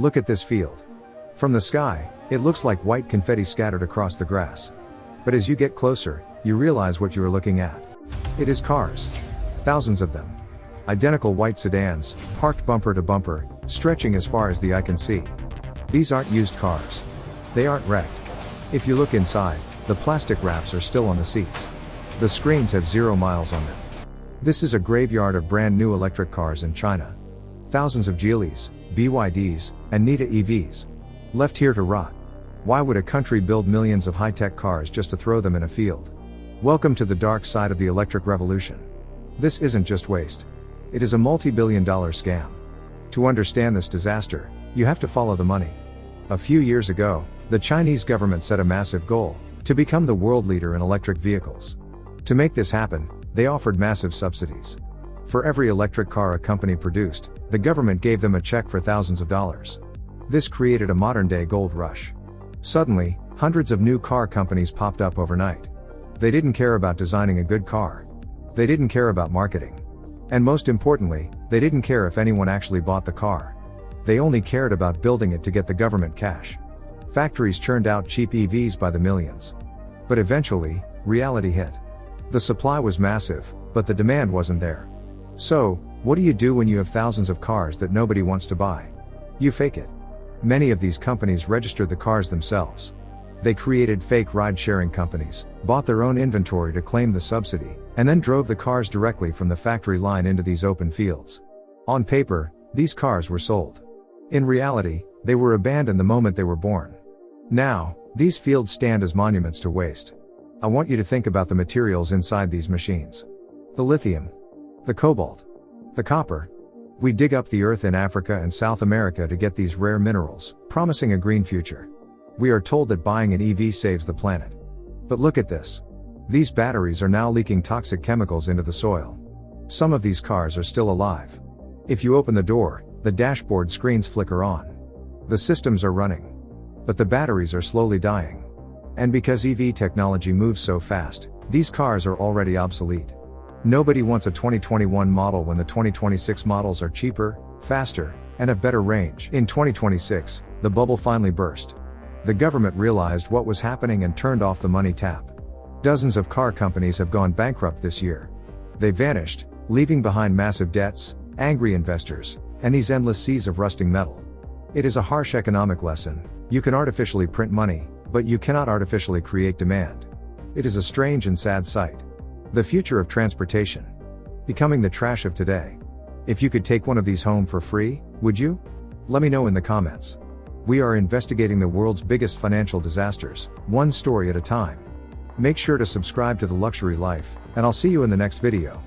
Look at this field. From the sky, it looks like white confetti scattered across the grass. But as you get closer, you realize what you are looking at. It is cars. Thousands of them. Identical white sedans, parked bumper to bumper, stretching as far as the eye can see. These aren't used cars. They aren't wrecked. If you look inside, the plastic wraps are still on the seats. The screens have 0 miles on them. This is a graveyard of brand new electric cars in China. Thousands of Geelys, BYDs, and Neta EVs. Left here to rot. Why would a country build millions of high-tech cars just to throw them in a field? Welcome to the dark side of the electric revolution. This isn't just waste. It is a multi-billion-dollar scam. To understand this disaster, you have to follow the money. A few years ago, the Chinese government set a massive goal: to become the world leader in electric vehicles. To make this happen, they offered massive subsidies. For every electric car a company produced, the government gave them a check for thousands of dollars. This created a modern-day gold rush. Suddenly, hundreds of new car companies popped up overnight. They didn't care about designing a good car. They didn't care about marketing. And most importantly, they didn't care if anyone actually bought the car. They only cared about building it to get the government cash. Factories churned out cheap EVs by the millions. But eventually, reality hit. The supply was massive, but the demand wasn't there. So, what do you do when you have thousands of cars that nobody wants to buy? You fake it. Many of these companies registered the cars themselves. They created fake ride-sharing companies, bought their own inventory to claim the subsidy, and then drove the cars directly from the factory line into these open fields. On paper, these cars were sold. In reality, they were abandoned the moment they were born. Now, these fields stand as monuments to waste. I want you to think about the materials inside these machines. The lithium. The cobalt. The copper. We dig up the earth in Africa and South America to get these rare minerals, promising a green future. We are told that buying an EV saves the planet. But look at this. These batteries are now leaking toxic chemicals into the soil. Some of these cars are still alive. If you open the door, the dashboard screens flicker on. The systems are running. But the batteries are slowly dying. And because EV technology moves so fast, these cars are already obsolete. Nobody wants a 2021 model when the 2026 models are cheaper, faster, and have better range. In 2026, the bubble finally burst. The government realized what was happening and turned off the money tap. Dozens of car companies have gone bankrupt this year. They vanished, leaving behind massive debts, angry investors, and these endless seas of rusting metal. It is a harsh economic lesson. You can artificially print money, but you cannot artificially create demand. It is a strange and sad sight. The future of transportation. Becoming the trash of today. If you could take one of these home for free, would you? Let me know in the comments. We are investigating the world's biggest financial disasters, one story at a time. Make sure to subscribe to The Luxury Life, and I'll see you in the next video.